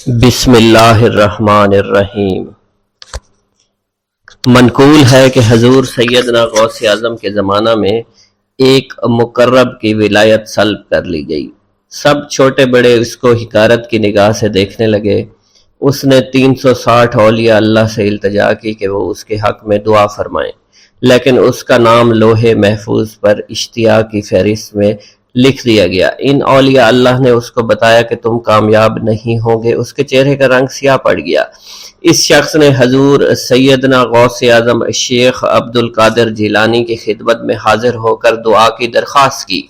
بسم اللہ الرحمن الرحیم۔ منقول ہے کہ حضور سیدنا غوث اعظم کے زمانہ میں ایک مقرب کی ولایت سلب کر لی گئی۔ سب چھوٹے بڑے اس کو حقارت کی نگاہ سے دیکھنے لگے۔ اس نے 360 اولیاء اللہ سے التجا کی کہ وہ اس کے حق میں دعا فرمائیں، لیکن اس کا نام لوح محفوظ پر اشتیاق کی فہرست میں لکھ دیا گیا۔ ان اولیاء اللہ نے اس کو بتایا کہ تم کامیاب نہیں ہوں گے۔ اس کے چہرے کا رنگ سیاہ پڑ گیا۔ اس شخص نے حضور سیدنا غوث اعظم شیخ عبد القادر جیلانی کی خدمت میں حاضر ہو کر دعا کی درخواست کی۔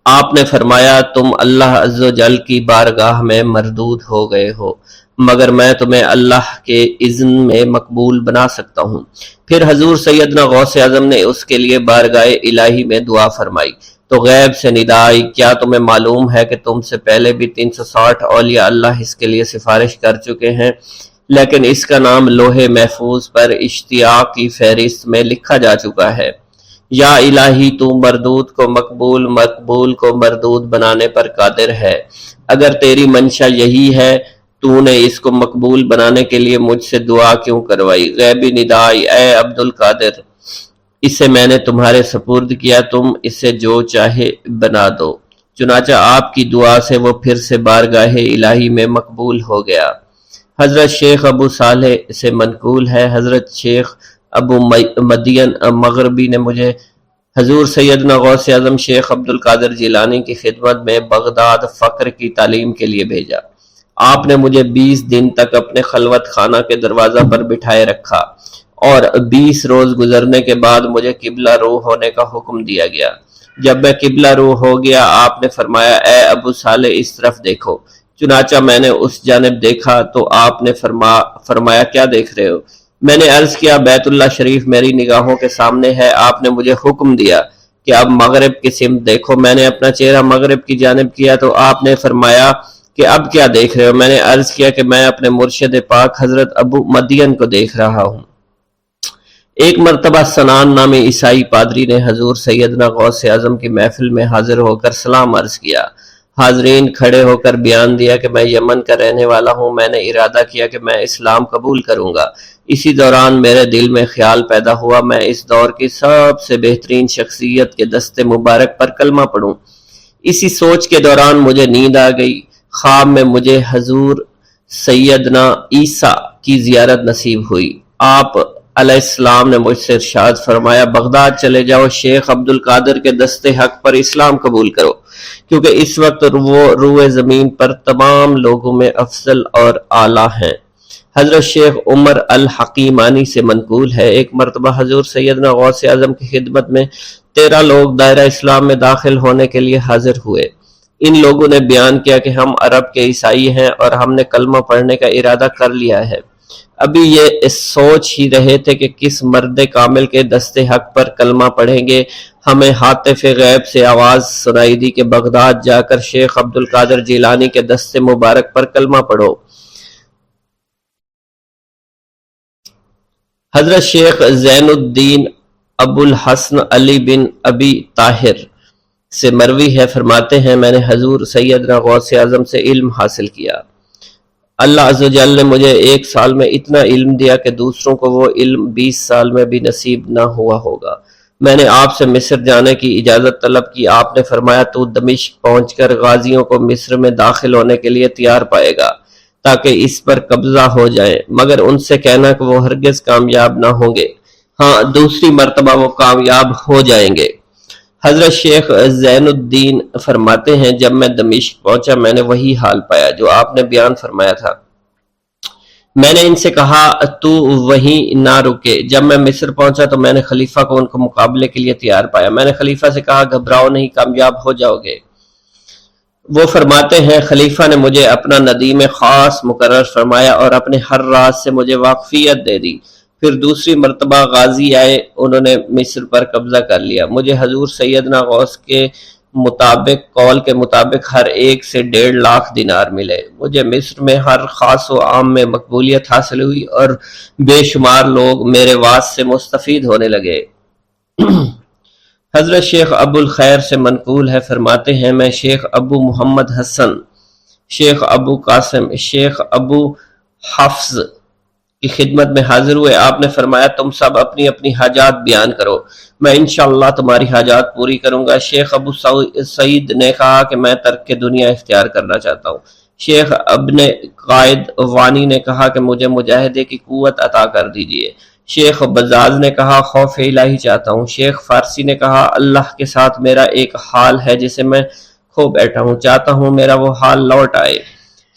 آپ نے فرمایا تم اللہ عز و جل کی بارگاہ میں مردود ہو گئے ہو، مگر میں تمہیں اللہ کے اذن میں مقبول بنا سکتا ہوں۔ پھر حضور سیدنا غوث اعظم نے اس کے لیے بارگاہ الہی میں دعا فرمائی تو غیب سے ندا آئی، کیا تمہیں معلوم ہے کہ تم سے پہلے بھی 360 اولیاء اللہ اس کے لیے سفارش کر چکے ہیں، لیکن اس کا نام لوح محفوظ پر اشتیاق کی فہرست میں لکھا جا چکا ہے۔ یا الہی تو مردود کو مقبول، مقبول کو مردود بنانے پر قادر ہے۔ اگر تیری منشا یہی ہے تو نے اس کو مقبول بنانے کے لیے مجھ سے دعا کیوں کروائی؟ غیبی ندا آئی، اے عبد القادر، اسے میں نے تمہارے سپرد کیا، تم اسے جو چاہے بنا دو۔ چنانچہ آپ کی دعا سے وہ پھر سے بارگاہ الہی میں مقبول ہو گیا۔ حضرت شیخ ابو صالح سے منقول ہے، حضرت شیخ ابو مدین مغربی نے مجھے حضور سیدنا غوث اعظم شیخ عبد القادر جیلانی کی خدمت میں بغداد فقر کی تعلیم کے لیے بھیجا۔ آپ نے مجھے 20 دن تک اپنے خلوت خانہ کے دروازہ پر بٹھائے رکھا اور 20 روز گزرنے کے بعد مجھے قبلہ رو ہونے کا حکم دیا گیا۔ جب میں قبلہ رو ہو گیا، آپ نے فرمایا اے ابو صالح اس طرف دیکھو۔ چنانچہ میں نے اس جانب دیکھا تو آپ نے فرمایا کیا دیکھ رہے ہو؟ میں نے عرض کیا بیت اللہ شریف میری نگاہوں کے سامنے ہے۔ آپ نے مجھے حکم دیا کہ اب مغرب کی سمت دیکھو۔ میں نے اپنا چہرہ مغرب کی جانب کیا تو آپ نے فرمایا کہ اب کیا دیکھ رہے ہو؟ میں نے عرض کیا کہ میں اپنے مرشد پاک حضرت ابو مدین کو دیکھ رہا ہوں۔ ایک مرتبہ سنان نامی عیسائی پادری نے حضور سیدنا غوث اعظم کی محفل میں حاضر ہو کر سلام عرض کیا۔ حاضرین کھڑے ہو کر بیان دیا کہ میں یمن کا رہنے والا ہوں، میں نے ارادہ کیا کہ میں اسلام قبول کروں گا۔ اسی دوران میرے دل میں خیال پیدا ہوا میں اس دور کی سب سے بہترین شخصیت کے دست مبارک پر کلمہ پڑھوں۔ اسی سوچ کے دوران مجھے نیند آ گئی۔ خواب میں مجھے حضور سیدنا عیسیٰ کی زیارت نصیب ہوئی۔ آپ علیہ السلام نے مجھ سے ارشاد فرمایا بغداد چلے جاؤ، شیخ عبد القادر کے دست حق پر اسلام قبول کرو، کیونکہ اس وقت وہ روئے زمین پر تمام لوگوں میں افضل اور اعلیٰ ہیں۔ حضرت شیخ عمر الحکیمانی سے منقول ہے، ایک مرتبہ حضور سیدنا غوث اعظم کی خدمت میں 13 لوگ دائرہ اسلام میں داخل ہونے کے لیے حاضر ہوئے۔ ان لوگوں نے بیان کیا کہ ہم عرب کے عیسائی ہیں اور ہم نے کلمہ پڑھنے کا ارادہ کر لیا ہے۔ ابھی یہ سوچ ہی رہے تھے کہ کس مرد کامل کے دست حق پر کلمہ پڑھیں گے۔ ہمیں ہاتف غیب سے آواز سنائی دی کہ بغداد جا کر شیخ عبد القادر جیلانی کے دست مبارک پر کلمہ پڑھو۔ حضرت شیخ زین الدین ابو الحسن علی بن ابی طاہر سے مروی ہے، فرماتے ہیں میں نے حضور سیدنا غوث اعظم سے علم حاصل کیا۔ اللہ عز و جل نے مجھے 1 سال میں اتنا علم دیا کہ دوسروں کو وہ علم 20 سال میں بھی نصیب نہ ہوا ہوگا۔ میں نے آپ سے مصر جانے کی اجازت طلب کی۔ آپ نے فرمایا تو دمشق پہنچ کر غازیوں کو مصر میں داخل ہونے کے لیے تیار پائے گا تاکہ اس پر قبضہ ہو جائے، مگر ان سے کہنا کہ وہ ہرگز کامیاب نہ ہوں گے، ہاں دوسری مرتبہ وہ کامیاب ہو جائیں گے۔ حضرت شیخ زین الدین فرماتے ہیں جب میں دمشق پہنچا میں نے وہی حال پایا جو آپ نے بیان فرمایا تھا۔ میں نے ان سے کہا تو وہیں نہ رکے۔ جب میں مصر پہنچا تو میں نے خلیفہ کو ان کو مقابلے کے لیے تیار پایا۔ میں نے خلیفہ سے کہا گھبراؤ نہیں، کامیاب ہو جاؤ گے۔ وہ فرماتے ہیں خلیفہ نے مجھے اپنا ندیم خاص مقرر فرمایا اور اپنے ہر راز سے مجھے واقفیت دے دی۔ پھر دوسری مرتبہ غازی آئے، انہوں نے مصر پر قبضہ کر لیا۔ مجھے حضور سیدنا غوث کے قول کے مطابق ہر ایک سے 1.5 لاکھ دینار ملے۔ مجھے مصر میں ہر خاص و عام میں مقبولیت حاصل ہوئی اور بے شمار لوگ میرے واعظ سے مستفید ہونے لگے۔ حضرت شیخ ابو الخیر سے منقول ہے، فرماتے ہیں میں شیخ ابو محمد حسن شیخ ابو قاسم شیخ ابو حفظ کی خدمت میں حاضر ہوئے۔ آپ نے فرمایا تم سب اپنی اپنی حاجات بیان کرو، میں انشاءاللہ تمہاری حاجات پوری کروں گا۔ شیخ ابو سعید نے کہا کہ میں ترک دنیا اختیار کرنا چاہتا ہوں۔ شیخ ابن قائد وانی نے کہا کہ مجھے مجاہدے کی قوت عطا کر دیجئے۔ شیخ بزاز نے کہا خوف الہی چاہتا ہوں۔ شیخ فارسی نے کہا اللہ کے ساتھ میرا ایک حال ہے جسے میں کھو بیٹھا ہوں، چاہتا ہوں میرا وہ حال لوٹ آئے۔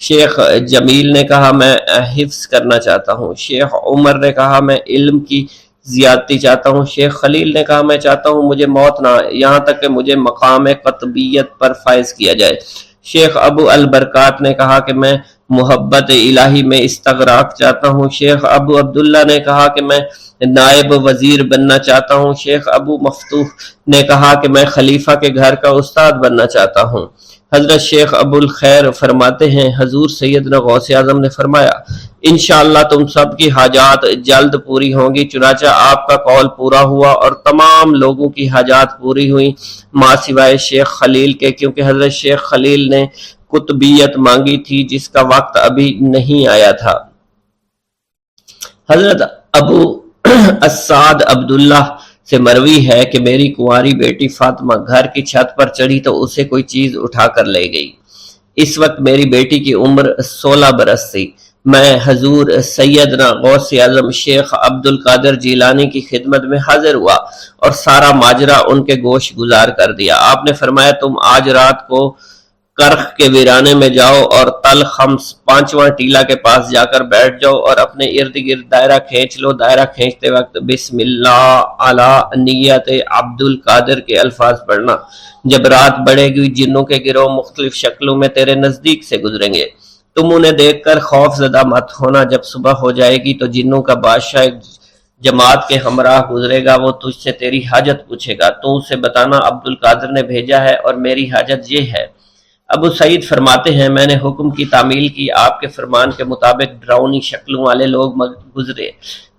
شیخ جمیل نے کہا میں حفظ کرنا چاہتا ہوں۔ شیخ عمر نے کہا میں علم کی زیادتی چاہتا ہوں۔ شیخ خلیل نے کہا میں چاہتا ہوں مجھے موت نہ آئے، یہاں تک کہ مجھے مقام قطبیت پر فائز کیا جائے۔ شیخ ابو البرکات نے کہا کہ میں محبت الہی میں استغراق چاہتا ہوں۔ شیخ ابو عبداللہ نے کہا کہ میں نائب وزیر بننا چاہتا ہوں۔ شیخ ابو مفتوح نے کہا کہ میں خلیفہ کے گھر کا استاد بننا چاہتا ہوں۔ حضرت شیخ ابو الخیر فرماتے ہیں حضور سیدنا غوث اعظم نے فرمایا انشاءاللہ تم سب کی حاجات جلد پوری ہوں گی۔ چنانچہ آپ کا قول پورا ہوا اور تمام لوگوں کی حاجات پوری ہوئیں ماں سوائے شیخ خلیل کے، کیونکہ حضرت شیخ خلیل نے قطبیت مانگی تھی جس کا وقت ابھی نہیں آیا تھا۔ حضرت ابو السعد عبداللہ سے مروی ہے کہ میری کنواری بیٹی فاطمہ گھر کی چھت پر چڑھی تو اسے کوئی چیز اٹھا کر لے گئی۔ اس وقت میری بیٹی کی عمر 16 برس تھی۔ میں حضور سیدنا غوث اعظم شیخ عبد القادر جیلانی کی خدمت میں حاضر ہوا اور سارا ماجرا ان کے گوش گزار کر دیا۔ آپ نے فرمایا تم آج رات کو کرخ کے ویرانے میں جاؤ اور تل خمس 5واں ٹیلا کے پاس جا کر بیٹھ جاؤ اور اپنے ارد گرد دائرہ کھینچ لو۔ دائرہ کھینچتے وقت بسم اللہ علی نیت عبد القادر کے الفاظ پڑھنا۔ جب رات بڑھے گی جنوں کے گروہ مختلف شکلوں میں تیرے نزدیک سے گزریں گے، تم انہیں دیکھ کر خوف زدہ مت ہونا۔ جب صبح ہو جائے گی تو جنوں کا بادشاہ ایک جماعت کے ہمراہ گزرے گا، وہ تجھ سے تیری حاجت پوچھے گا، تو اسے بتانا عبد القادر نے بھیجا ہے اور میری حاجت یہ ہے۔ ابو سعید فرماتے ہیں میں نے حکم کی تعمیل کی، آپ کے فرمان کے مطابق ڈراؤنی شکلوں والے لوگ گزرے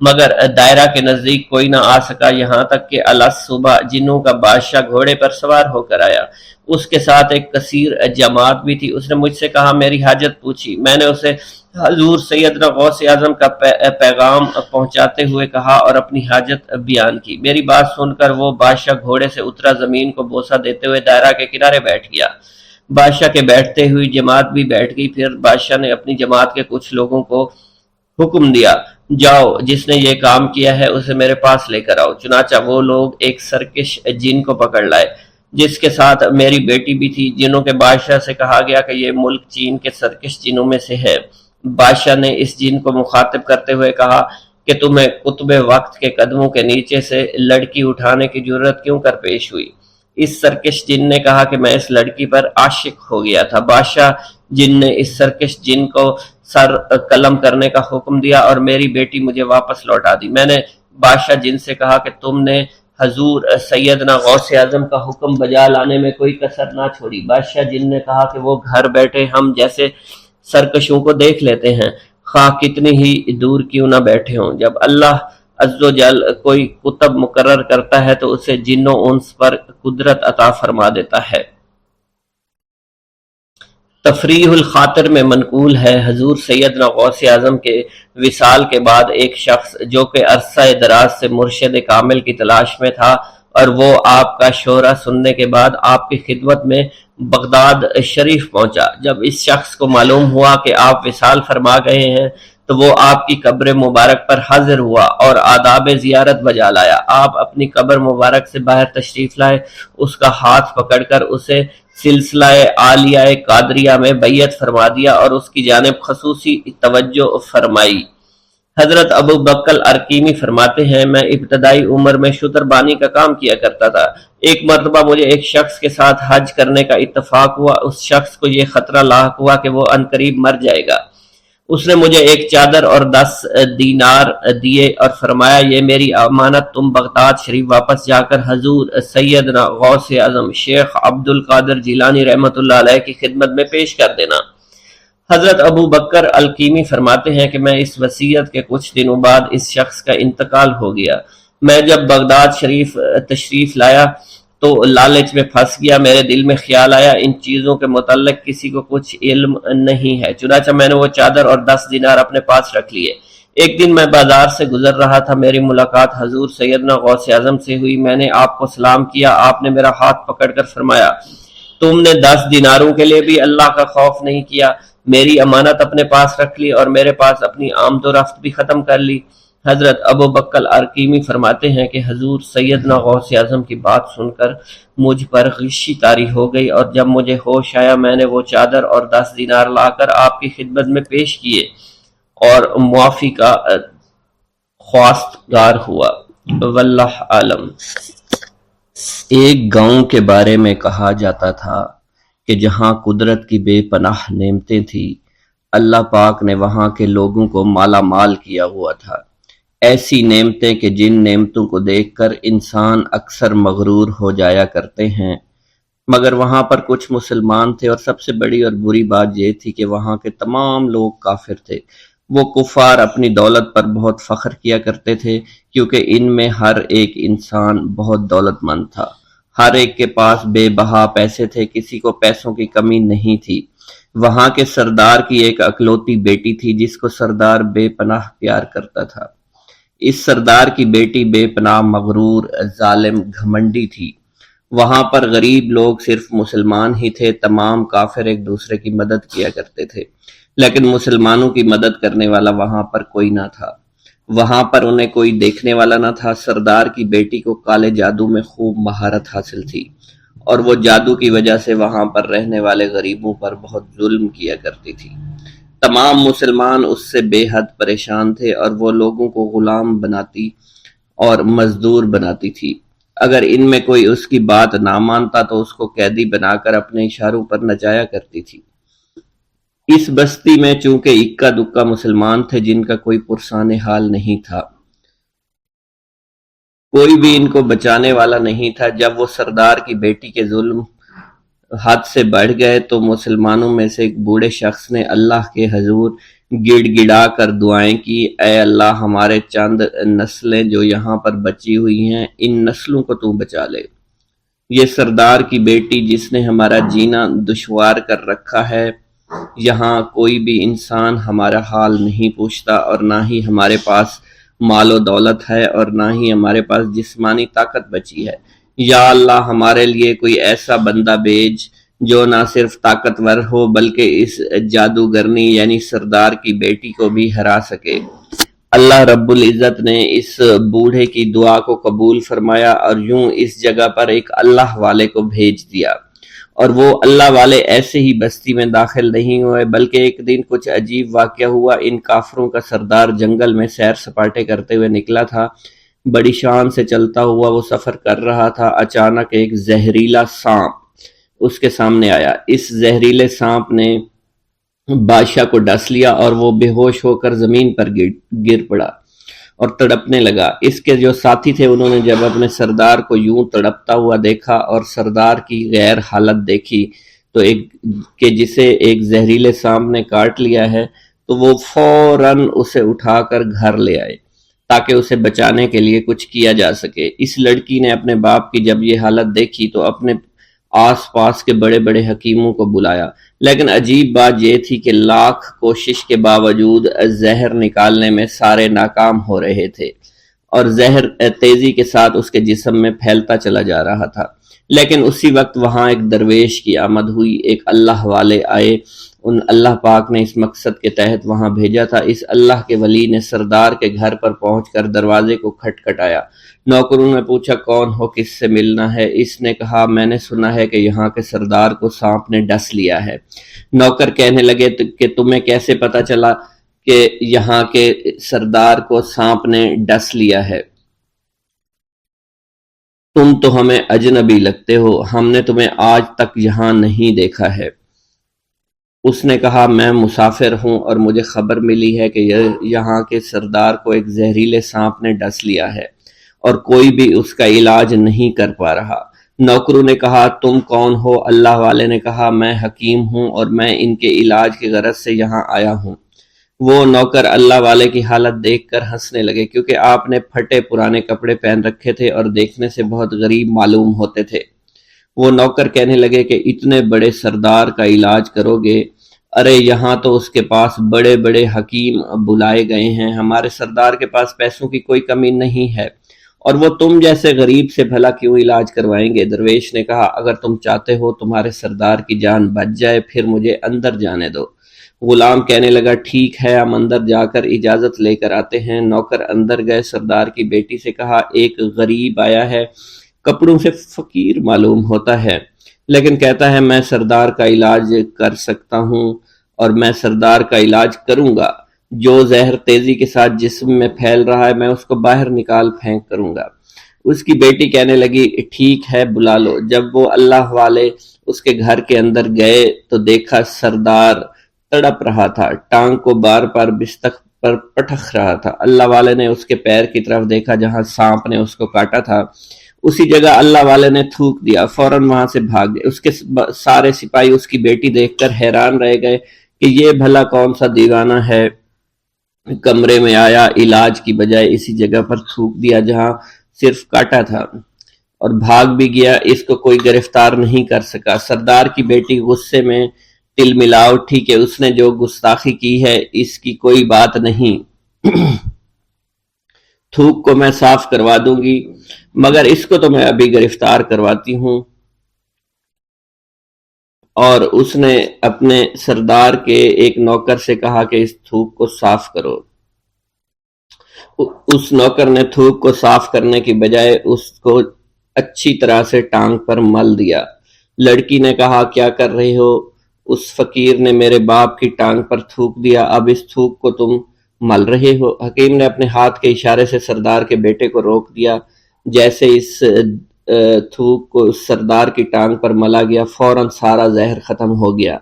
مگر دائرہ کے نزدیک کوئی نہ آ سکا، یہاں تک کہ صبح جنوں کا بادشاہ گھوڑے پر سوار ہو کر آیا، اس کے ساتھ ایک کثیر جماعت بھی تھی۔ اس نے مجھ سے کہا میری حاجت پوچھی، میں نے اسے حضور سیدنا غوث اعظم کا پیغام پہنچاتے ہوئے کہا اور اپنی حاجت بیان کی۔ میری بات سن کر وہ بادشاہ گھوڑے سے اترا، زمین کو بوسہ دیتے ہوئے دائرہ کے کنارے بیٹھ گیا۔ بادشاہ کے بیٹھتے ہوئی جماعت بھی بیٹھ گئی۔ پھر بادشاہ نے اپنی جماعت کے کچھ لوگوں کو حکم دیا جاؤ جس نے یہ کام کیا ہے اسے میرے پاس لے کر آؤ۔ چنانچہ وہ لوگ ایک سرکش جن کو پکڑ لائے جس کے ساتھ میری بیٹی بھی تھی۔ جنوں کے بادشاہ سے کہا گیا کہ یہ ملک چین کے سرکش جنوں میں سے ہے۔ بادشاہ نے اس جن کو مخاطب کرتے ہوئے کہا کہ تمہیں قطب وقت کے قدموں کے نیچے سے لڑکی اٹھانے کی جرت کیوں کر پیش ہوئی؟ اس سرکش جن نے کہا کہ میں اس لڑکی پر عاشق ہو گیا تھا۔ بادشاہ جن نے اس سرکش جن کو سر قلم کرنے کا حکم دیا اور میری بیٹی مجھے واپس لوٹا دی۔ میں نے بادشاہ جن سے کہا کہ تم نے حضور سیدنا غوث اعظم کا حکم بجا لانے میں کوئی کسر نہ چھوڑی۔ بادشاہ جن نے کہا کہ وہ گھر بیٹھے ہم جیسے سرکشوں کو دیکھ لیتے ہیں، خواہ کتنی ہی دور کیوں نہ بیٹھے ہوں۔ جب اللہ عز و جل کوئی کتب مقرر کرتا ہے تو اسے جن و انس پر قدرت عطا فرما دیتا ہے۔ تفریح الخاطر میں منقول ہے حضور سیدنا غوث اعظم کے وصال کے بعد ایک شخص جو کہ عرصہ دراز سے مرشد کامل کی تلاش میں تھا اور وہ آپ کا شورا سننے کے بعد آپ کی خدمت میں بغداد شریف پہنچا۔ جب اس شخص کو معلوم ہوا کہ آپ وصال فرما گئے ہیں تو وہ آپ کی قبر مبارک پر حاضر ہوا اور آداب زیارت بجا لایا۔ آپ اپنی قبر مبارک سے باہر تشریف لائے، اس کا ہاتھ پکڑ کر اسے سلسلہ عالیہ قادریہ میں بیعت فرما دیا اور اس کی جانب خصوصی توجہ فرمائی۔ حضرت ابو بکر ارکیمی فرماتے ہیں میں ابتدائی عمر میں شتر بانی کا کام کیا کرتا تھا۔ ایک مرتبہ مجھے ایک شخص کے ساتھ حج کرنے کا اتفاق ہوا۔ اس شخص کو یہ خطرہ لاحق ہوا کہ وہ عنقریب مر جائے گا۔ اس نے مجھے ایک چادر اور 10 دینار دیے اور فرمایا یہ میری امانت، تم بغداد شریف واپس جا کر حضور سیدنا غوث اعظم شیخ عبد القادر جیلانی رحمۃ اللہ علیہ کی خدمت میں پیش کر دینا۔ حضرت ابو بکر الکیمی فرماتے ہیں کہ میں اس وصیت کے کچھ دنوں بعد اس شخص کا انتقال ہو گیا۔ میں جب بغداد شریف تشریف لایا تو لالچ میں پھنس گیا۔ میرے دل میں خیال آیا ان چیزوں کے متعلق کسی کو کچھ علم نہیں ہے، چنانچہ میں نے وہ چادر اور 10 دینار اپنے پاس رکھ لیے۔ ایک دن میں بازار سے گزر رہا تھا، میری ملاقات حضور سیدنا غوث اعظم سے ہوئی۔ میں نے آپ کو سلام کیا، آپ نے میرا ہاتھ پکڑ کر فرمایا، تم نے 10 دیناروں کے لیے بھی اللہ کا خوف نہیں کیا، میری امانت اپنے پاس رکھ لی اور میرے پاس اپنی آمد و رفت بھی ختم کر لی۔ حضرت ابو بکر ارقیمی فرماتے ہیں کہ حضور سیدنا غوث اعظم کی بات سن کر مجھ پر غشی طاری ہو گئی، اور جب مجھے ہوش آیا میں نے وہ چادر اور 10 دینار لا کر آپ کی خدمت میں پیش کیے اور معافی کا خواستگار ہوا۔ واللہ عالم۔ ایک گاؤں کے بارے میں کہا جاتا تھا کہ جہاں قدرت کی بے پناہ نعمتیں تھیں، اللہ پاک نے وہاں کے لوگوں کو مالا مال کیا ہوا تھا۔ ایسی نعمتیں کہ جن نعمتوں کو دیکھ کر انسان اکثر مغرور ہو جایا کرتے ہیں، مگر وہاں پر کچھ مسلمان تھے، اور سب سے بڑی اور بری بات یہ تھی کہ وہاں کے تمام لوگ کافر تھے۔ وہ کفار اپنی دولت پر بہت فخر کیا کرتے تھے، کیونکہ ان میں ہر ایک انسان بہت دولت مند تھا، ہر ایک کے پاس بے بہا پیسے تھے، کسی کو پیسوں کی کمی نہیں تھی۔ وہاں کے سردار کی ایک اکلوتی بیٹی تھی جس کو سردار بے پناہ پیار کرتا تھا۔ اس سردار کی بیٹی بے پناہ مغرور، ظالم، گھمنڈی تھی۔ وہاں پر غریب لوگ صرف مسلمان ہی تھے، تمام کافر ایک دوسرے کی مدد کیا کرتے تھے، لیکن مسلمانوں کی مدد کرنے والا وہاں پر کوئی نہ تھا۔ وہاں پر انہیں کوئی دیکھنے والا نہ تھا۔ سردار کی بیٹی کو کالے جادو میں خوب مہارت حاصل تھی، اور وہ جادو کی وجہ سے وہاں پر رہنے والے غریبوں پر بہت ظلم کیا کرتی تھی۔ تمام مسلمان اس سے بے حد پریشان تھے، اور وہ لوگوں کو غلام بناتی اور مزدور بناتی تھی۔ اگر ان میں کوئی اس کی بات نہ مانتا تو اس کو قیدی بنا کر اپنے اشاروں پر نچایا کرتی تھی۔ اس بستی میں چونکہ اکا دکا مسلمان تھے جن کا کوئی پرسان حال نہیں تھا، کوئی بھی ان کو بچانے والا نہیں تھا۔ جب وہ سردار کی بیٹی کے ظلم حد سے بڑھ گئے تو مسلمانوں میں سے ایک بوڑھے شخص نے اللہ کے حضور گڑ گڑا کر دعائیں کی، اے اللہ، ہمارے چند نسلیں جو یہاں پر بچی ہوئی ہیں، ان نسلوں کو تو بچا لے۔ یہ سردار کی بیٹی جس نے ہمارا جینا دشوار کر رکھا ہے، یہاں کوئی بھی انسان ہمارا حال نہیں پوچھتا، اور نہ ہی ہمارے پاس مال و دولت ہے، اور نہ ہی ہمارے پاس جسمانی طاقت بچی ہے۔ یا اللہ، ہمارے لیے کوئی ایسا بندہ بھیج جو نہ صرف طاقتور ہو بلکہ اس جادوگرنی یعنی سردار کی بیٹی کو بھی ہرا سکے۔ اللہ رب العزت نے اس بوڑھے کی دعا کو قبول فرمایا، اور یوں اس جگہ پر ایک اللہ والے کو بھیج دیا، اور وہ اللہ والے ایسے ہی بستی میں داخل نہیں ہوئے، بلکہ ایک دن کچھ عجیب واقعہ ہوا۔ ان کافروں کا سردار جنگل میں سیر سپاٹے کرتے ہوئے نکلا تھا، بڑی شان سے چلتا ہوا وہ سفر کر رہا تھا۔ اچانک ایک زہریلا سانپ اس کے سامنے آیا۔ اس زہریلے سانپ نے بادشاہ کو ڈس لیا، اور وہ بے ہوش ہو کر زمین پر گر پڑا اور تڑپنے لگا۔ اس کے جو ساتھی تھے انہوں نے جب اپنے سردار کو یوں تڑپتا ہوا دیکھا اور سردار کی غیر حالت دیکھی تو کہ جسے ایک زہریلے سانپ نے کاٹ لیا ہے، تو وہ فوراً اسے اٹھا کر گھر لے آئے تاکہ اسے بچانے کے لیے کچھ کیا جا سکے۔ اس لڑکی نے اپنے باپ کی جب یہ حالت دیکھی تو اپنے آس پاس کے بڑے بڑے حکیموں کو بلایا، لیکن عجیب بات یہ تھی کہ لاکھ کوشش کے باوجود زہر نکالنے میں سارے ناکام ہو رہے تھے، اور زہر تیزی کے ساتھ اس کے جسم میں پھیلتا چلا جا رہا تھا۔ لیکن اسی وقت وہاں ایک درویش کی آمد ہوئی، ایک اللہ والے آئے، ان اللہ پاک نے اس مقصد کے تحت وہاں بھیجا تھا۔ اس اللہ کے ولی نے سردار کے گھر پر پہنچ کر دروازے کو کھٹکھٹایا۔ نوکروں نے پوچھا کون ہو، کس سے ملنا ہے؟ اس نے کہا میں نے سنا ہے کہ یہاں کے سردار کو سانپ نے ڈس لیا ہے۔ نوکر کہنے لگے کہ تمہیں کیسے پتا چلا کہ یہاں کے سردار کو سانپ نے ڈس لیا ہے؟ تم تو ہمیں اجنبی لگتے ہو، ہم نے تمہیں آج تک یہاں نہیں دیکھا ہے۔ اس نے کہا میں مسافر ہوں اور مجھے خبر ملی ہے کہ یہاں کے سردار کو ایک زہریلے سانپ نے ڈس لیا ہے اور کوئی بھی اس کا علاج نہیں کر پا رہا۔ نوکروں نے کہا تم کون ہو؟ اللہ والے نے کہا میں حکیم ہوں اور میں ان کے علاج کی غرض سے یہاں آیا ہوں۔ وہ نوکر اللہ والے کی حالت دیکھ کر ہنسنے لگے، کیونکہ آپ نے پھٹے پرانے کپڑے پہن رکھے تھے اور دیکھنے سے بہت غریب معلوم ہوتے تھے۔ وہ نوکر کہنے لگے کہ اتنے بڑے سردار کا علاج کرو گے؟ ارے یہاں تو اس کے پاس بڑے بڑے حکیم بلائے گئے ہیں، ہمارے سردار کے پاس پیسوں کی کوئی کمی نہیں ہے، اور وہ تم جیسے غریب سے بھلا کیوں علاج کروائیں گے؟ درویش نے کہا، اگر تم چاہتے ہو تمہارے سردار کی جان بچ جائے پھر مجھے اندر جانے دو۔ غلام کہنے لگا، ٹھیک ہے، ہم اندر جا کر اجازت لے کر آتے ہیں۔ نوکر اندر گئے، سردار کی بیٹی سے کہا، ایک غریب آیا ہے، کپڑوں سے فقیر معلوم ہوتا ہے، لیکن کہتا ہے میں سردار کا علاج کر سکتا ہوں اور میں سردار کا علاج کروں گا۔ جو زہر تیزی کے ساتھ جسم میں پھیل رہا ہے میں اس کو باہر نکال پھینک کروں گا۔ اس کی بیٹی کہنے لگی، ٹھیک ہے، بلا لو۔ جب وہ اللہ والے اس کے گھر کے اندر گئے تو دیکھا سردار تڑپ رہا تھا، ٹانگ کو بار بار بستر پر پٹخ رہا تھا۔ اللہ والے نے اس کے پیر کی طرف دیکھا جہاں سانپ نے اس کو کاٹا تھا، اسی جگہ اللہ والے نے تھوک دیا، فوراً وہاں سے بھاگ گئے۔ اس کے سارے سپاہی اس کی بیٹی دیکھ کر حیران رہ گئے کہ یہ بھلا کون سا دیوانہ ہے، کمرے میں آیا، علاج کی بجائے اسی جگہ پر تھوک دیا جہاں صرف کاٹا تھا، اور بھاگ بھی گیا، اس کو کوئی گرفتار نہیں کر سکا۔ سردار کی بیٹی غصے میں ٹل ملا اٹھی کہ اس نے جو گستاخی کی ہے اس کی کوئی بات نہیں، تھوک کو میں صاف کروا دوں گی، مگر اس کو تو میں ابھی گرفتار کرواتی ہوں۔ اور اس نے اپنے سردار کے ایک نوکر سے کہا کہ اس تھوک کو صاف کرو۔ اس نوکر نے تھوک کو صاف کرنے کی بجائے اس کو اچھی طرح سے ٹانگ پر مل دیا۔ لڑکی نے کہا، کیا کر رہے ہو؟ اس فقیر نے میرے باپ کی ٹانگ پر تھوک دیا، اب اس تھوک کو تم مل رہے ہو؟ حکیم نے اپنے ہاتھ کے اشارے سے سردار کے بیٹے کو روک دیا۔ جیسے اس تھوک کو سردار کی ٹانگ پر ملا گیا، فوراً سارا زہر ختم ہو گیا۔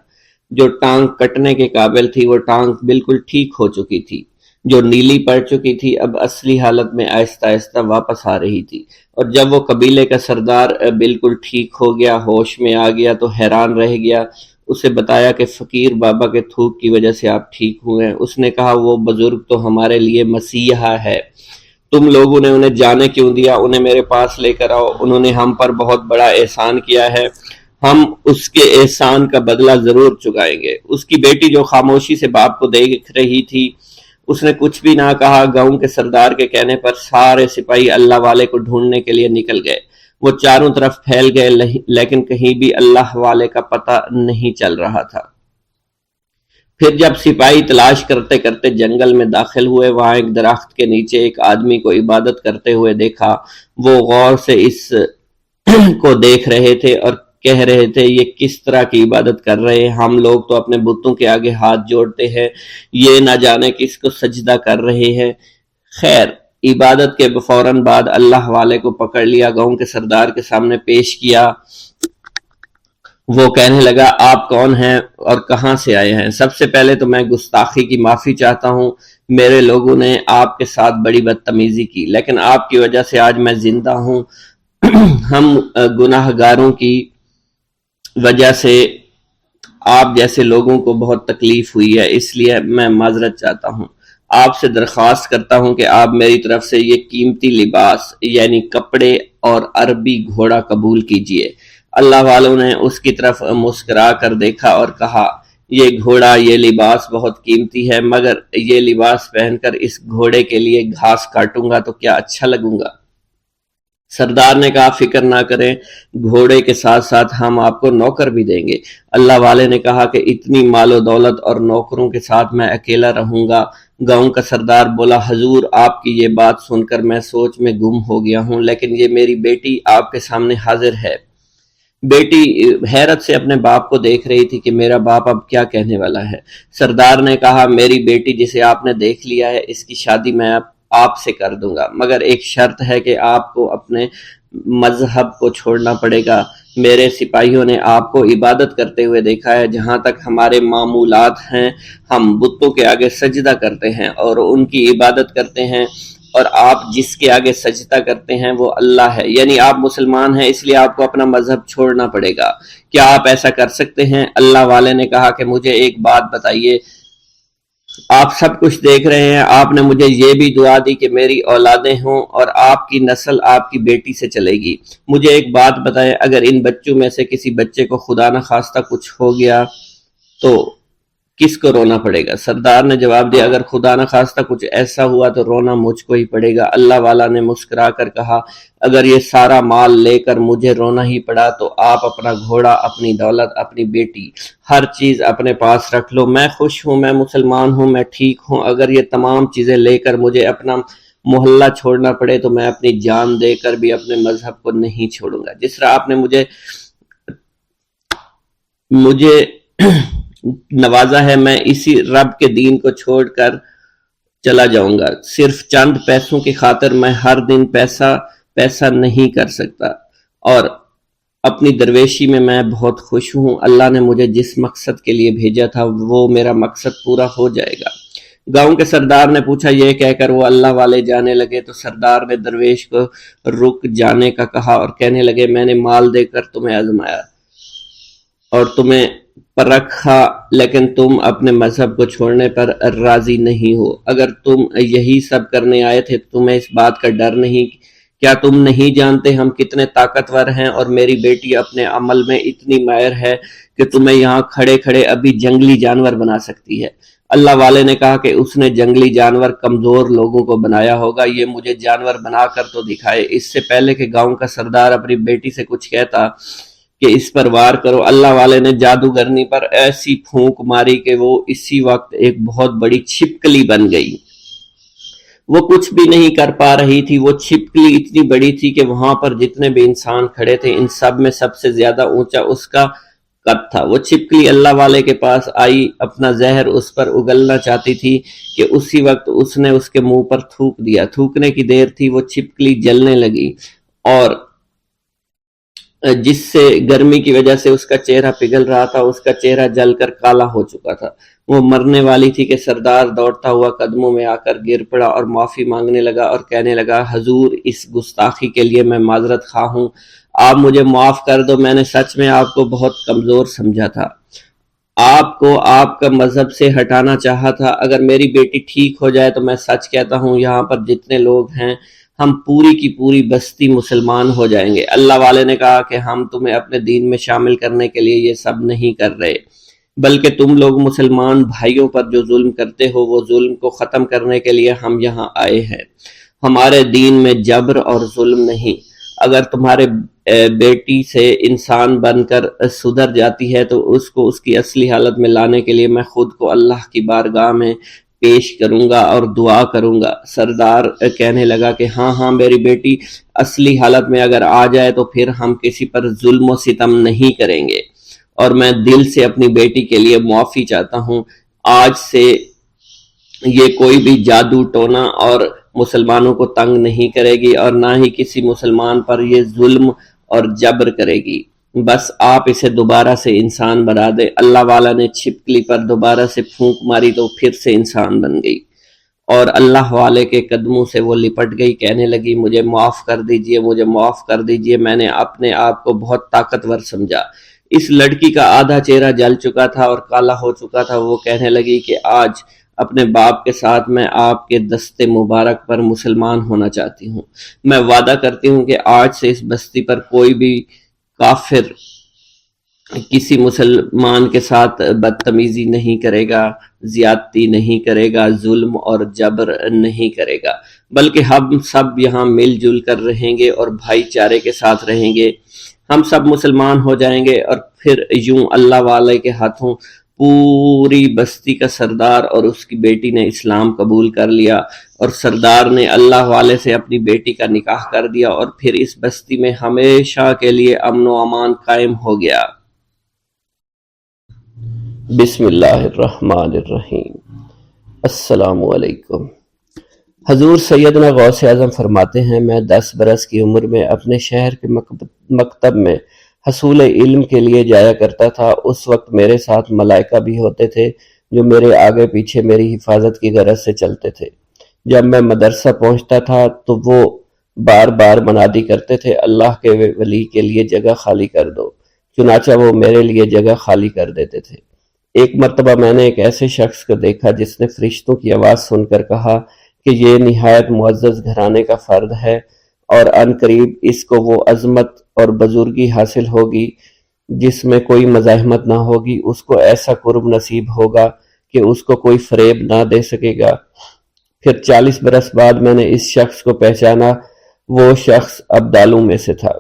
جو ٹانگ کٹنے کے قابل تھی وہ ٹانگ بالکل ٹھیک ہو چکی تھی، جو نیلی پڑ چکی تھی اب اصلی حالت میں آہستہ آہستہ واپس آ رہی تھی۔ اور جب وہ قبیلے کا سردار بالکل ٹھیک ہو گیا، ہوش میں آ گیا تو حیران رہ گیا۔ اسے بتایا کہ فقیر بابا کے تھوک کی وجہ سے آپ ٹھیک ہوئے ہیں۔ اس نے کہا، وہ بزرگ تو ہمارے لیے مسیحا ہے، تم لوگوں نے انہیں جانے کیوں دیا؟ انہیں میرے پاس لے کر آؤ، انہوں نے ہم پر بہت بڑا احسان کیا ہے، ہم اس کے احسان کا بدلہ ضرور چکائیں گے۔ اس کی بیٹی جو خاموشی سے باپ کو دیکھ رہی تھی، اس نے کچھ بھی نہ کہا۔ گاؤں کے سردار کے کہنے پر سارے سپاہی اللہ والے کو ڈھونڈنے کے لیے نکل گئے۔ وہ چاروں طرف پھیل گئے، لیکن کہیں بھی اللہ والے کا پتہ نہیں چل رہا تھا۔ پھر جب سپاہی تلاش کرتے کرتے جنگل میں داخل ہوئے، وہاں ایک درخت کے نیچے ایک آدمی کو عبادت کرتے ہوئے دیکھا۔ وہ غور سے اس کو دیکھ رہے تھے اور کہہ رہے تھے، یہ کس طرح کی عبادت کر رہے ہیں؟ ہم لوگ تو اپنے بتوں کے آگے ہاتھ جوڑتے ہیں، یہ نہ جانے کس کو سجدہ کر رہے ہیں۔ خیر، عبادت کے فوراً بعد اللہ والے کو پکڑ لیا، گاؤں کے سردار کے سامنے پیش کیا۔ وہ کہنے لگا، آپ کون ہیں اور کہاں سے آئے ہیں؟ سب سے پہلے تو میں گستاخی کی معافی چاہتا ہوں، میرے لوگوں نے آپ کے ساتھ بڑی بدتمیزی کی، لیکن آپ کی وجہ سے آج میں زندہ ہوں۔ ہم گناہ گاروں کی وجہ سے آپ جیسے لوگوں کو بہت تکلیف ہوئی ہے، اس لیے میں معذرت چاہتا ہوں۔ آپ سے درخواست کرتا ہوں کہ آپ میری طرف سے یہ قیمتی لباس یعنی کپڑے اور عربی گھوڑا قبول کیجئے۔ اللہ والوں نے اس کی طرف مسکرا کر دیکھا اور کہا، یہ گھوڑا، یہ لباس بہت قیمتی ہے، مگر یہ لباس پہن کر اس گھوڑے کے لیے گھاس کاٹوں گا تو کیا اچھا لگوں گا؟ سردار نے کہا، فکر نہ کریں، گھوڑے کے ساتھ ساتھ ہم آپ کو نوکر بھی دیں گے۔ اللہ والے نے کہا کہ اتنی مال و دولت اور نوکروں کے ساتھ میں اکیلا رہوں گا؟ گاؤں کا سردار بولا، حضور آپ کی یہ بات سن کر میں سوچ میں گم ہو گیا ہوں، لیکن یہ میری بیٹی آپ کے سامنے حاضر ہے۔ بیٹی حیرت سے اپنے باپ کو دیکھ رہی تھی کہ میرا باپ اب کیا کہنے والا ہے۔ سردار نے کہا، میری بیٹی جسے آپ نے دیکھ لیا ہے، اس کی شادی میں آپ سے کر دوں گا، مگر ایک شرط ہے کہ آپ کو اپنے مذہب کو چھوڑنا پڑے گا۔ میرے سپاہیوں نے آپ کو عبادت کرتے ہوئے دیکھا ہے، جہاں تک ہمارے معمولات ہیں ہم بتوں کے آگے سجدہ کرتے ہیں اور ان کی عبادت کرتے ہیں، اور آپ جس کے آگے سجدہ کرتے ہیں وہ اللہ ہے، یعنی آپ مسلمان ہیں، اس لیے آپ کو اپنا مذہب چھوڑنا پڑے گا۔ کیا آپ ایسا کر سکتے ہیں؟ اللہ والے نے کہا کہ مجھے ایک بات بتائیے، آپ سب کچھ دیکھ رہے ہیں. آپ نے مجھے یہ بھی دعا دی کہ میری اولادیں ہوں اور آپ کی نسل آپ کی بیٹی سے چلے گی. مجھے ایک بات بتائیں، اگر ان بچوں میں سے کسی بچے کو خدا نہ خواستہ کچھ ہو گیا تو کس کو رونا پڑے گا؟ سردار نے جواب دیا، اگر خدا نہ خواستہ کچھ ایسا ہوا تو رونا مجھ کو ہی پڑے گا. اللہ والا نے مسکرا کر کہا، اگر یہ سارا مال لے کر مجھے رونا ہی پڑا تو آپ اپنا گھوڑا، اپنی دولت، اپنی بیٹی، ہر چیز اپنے پاس رکھ لو. میں خوش ہوں، میں مسلمان ہوں، میں ٹھیک ہوں. اگر یہ تمام چیزیں لے کر مجھے اپنا محلہ چھوڑنا پڑے تو میں اپنی جان دے کر بھی اپنے مذہب کو نہیں چھوڑوں گا. جس طرح آپ نے مجھے نوازا ہے، میں اسی رب کے دین کو چھوڑ کر چلا جاؤں گا. صرف چند پیسوں کی خاطر میں ہر دن پیسہ نہیں کر سکتا، اور اپنی درویشی میں بہت خوش ہوں. اللہ نے مجھے جس مقصد کے لیے بھیجا تھا وہ میرا مقصد پورا ہو جائے گا. گاؤں کے سردار نے پوچھا. یہ کہہ کر وہ اللہ والے جانے لگے تو سردار نے درویش کو رک جانے کا کہا اور کہنے لگے، میں نے مال دے کر تمہیں آزمایا اور تمہیں پرکھا، لیکن تم اپنے مذہب کو چھوڑنے پر راضی نہیں ہو. اگر تم یہی سب کرنے آئے تھے تو تمہیں اس بات کا ڈر نہیں؟ کیا تم نہیں جانتے ہم کتنے طاقتور ہیں، اور میری بیٹی اپنے عمل میں اتنی ماہر ہے کہ تمہیں یہاں کھڑے کھڑے ابھی جنگلی جانور بنا سکتی ہے. اللہ والے نے کہا کہ اس نے جنگلی جانور کمزور لوگوں کو بنایا ہوگا، یہ مجھے جانور بنا کر تو دکھائے. اس سے پہلے کہ گاؤں کا سردار اپنی بیٹی سے کچھ کہتا کہ اس پر وار کرو، اللہ والے نے جادوگرنی پر ایسی پھونک ماری کہ وہ اسی وقت ایک بہت بڑی چھپکلی بن گئی. وہ کچھ بھی نہیں کر پا رہی تھی. وہ چھپکلی اتنی بڑی تھی کہ وہاں پر جتنے بھی انسان کھڑے تھے ان سب میں سب سے زیادہ اونچا اس کا قد تھا. وہ چھپکلی اللہ والے کے پاس آئی، اپنا زہر اس پر اگلنا چاہتی تھی کہ اسی وقت اس نے اس کے منہ پر تھوک دیا. تھوکنے کی دیر تھی، وہ چھپکلی جلنے لگی اور جس سے گرمی کی وجہ سے اس کا چہرہ پگھل رہا تھا، اس کا چہرہ جل کر کالا ہو چکا تھا. وہ مرنے والی تھی کہ سردار دوڑتا ہوا قدموں میں آ کر گر پڑا اور معافی مانگنے لگا اور کہنے لگا، حضور اس گستاخی کے لیے میں معذرت خواہ ہوں، آپ مجھے معاف کر دو. میں نے سچ میں آپ کو بہت کمزور سمجھا تھا، آپ کو آپ کا مذہب سے ہٹانا چاہا تھا. اگر میری بیٹی ٹھیک ہو جائے تو میں سچ کہتا ہوں یہاں پر جتنے لوگ ہیں ہم پوری کی پوری بستی مسلمان ہو جائیں گے. اللہ والے نے کہا کہ ہم تمہیں اپنے دین میں شامل کرنے کے لیے یہ سب نہیں کر رہے، بلکہ تم لوگ مسلمان بھائیوں پر جو ظلم کرتے ہو وہ ظلم کو ختم کرنے کے لیے ہم یہاں آئے ہیں. ہمارے دین میں جبر اور ظلم نہیں. اگر تمہارے بیٹی سے انسان بن کر سدھر جاتی ہے تو اس کو اس کی اصلی حالت میں لانے کے لیے میں خود کو اللہ کی بارگاہ میں پیش کروں گا اور دعا کروں گا. سردار کہنے لگا کہ ہاں میری بیٹی اصلی حالت میں اگر آ جائے تو پھر ہم کسی پر ظلم و ستم نہیں کریں گے، اور میں دل سے اپنی بیٹی کے لیے معافی چاہتا ہوں. آج سے یہ کوئی بھی جادو ٹونا اور مسلمانوں کو تنگ نہیں کرے گی اور نہ ہی کسی مسلمان پر یہ ظلم اور جبر کرے گی. بس آپ اسے دوبارہ سے انسان بنا دے. اللہ والا نے چھپکلی پر دوبارہ سے پھونک ماری تو پھر سے انسان بن گئی اور اللہ والے کے قدموں سے وہ لپٹ گئی. کہنے لگی، مجھے معاف کر دیجئے، مجھے معاف کر دیجئے، میں نے اپنے آپ کو بہت طاقتور سمجھا. اس لڑکی کا آدھا چہرہ جل چکا تھا اور کالا ہو چکا تھا. وہ کہنے لگی کہ آج اپنے باپ کے ساتھ میں آپ کے دست مبارک پر مسلمان ہونا چاہتی ہوں. میں وعدہ کرتی ہوں کہ آج سے اس بستی پر کوئی بھی کافر کسی مسلمان کے ساتھ بدتمیزی نہیں کرے گا، زیادتی نہیں کرے گا، ظلم اور جبر نہیں کرے گا، بلکہ ہم سب یہاں مل جل کر رہیں گے اور بھائی چارے کے ساتھ رہیں گے. ہم سب مسلمان ہو جائیں گے اور پھر یوں اللہ والے کے ہاتھوں پوری بستی کا سردار اور اس کی بیٹی نے اسلام قبول کر لیا اور سردار نے اللہ والے سے اپنی بیٹی کا نکاح کر دیا اور پھر اس بستی میں ہمیشہ کے لیے امن و امان قائم ہو گیا. بسم اللہ الرحمن الرحیم. السلام علیکم. حضور سیدنا غوث اعظم فرماتے ہیں، میں 10 برس کی عمر میں اپنے شہر کے مکتب میں حصول علم کے لیے جایا کرتا تھا. اس وقت میرے ساتھ ملائکہ بھی ہوتے تھے جو میرے آگے پیچھے میری حفاظت کی غرض سے چلتے تھے. جب میں مدرسہ پہنچتا تھا تو وہ بار بار منادی کرتے تھے، اللہ کے ولی کے لیے جگہ خالی کر دو. چنانچہ وہ میرے لیے جگہ خالی کر دیتے تھے. ایک مرتبہ میں نے ایک ایسے شخص کو دیکھا جس نے فرشتوں کی آواز سن کر کہا کہ یہ نہایت معزز گھرانے کا فرد ہے اور عن قریب اس کو وہ عظمت اور بزرگی حاصل ہوگی جس میں کوئی مزاحمت نہ ہوگی، اس کو ایسا قرب نصیب ہوگا کہ اس کو کوئی فریب نہ دے سکے گا۔ پھر 40 برس بعد میں نے اس شخص کو پہچانا، وہ شخص ابدالوں میں سے تھا۔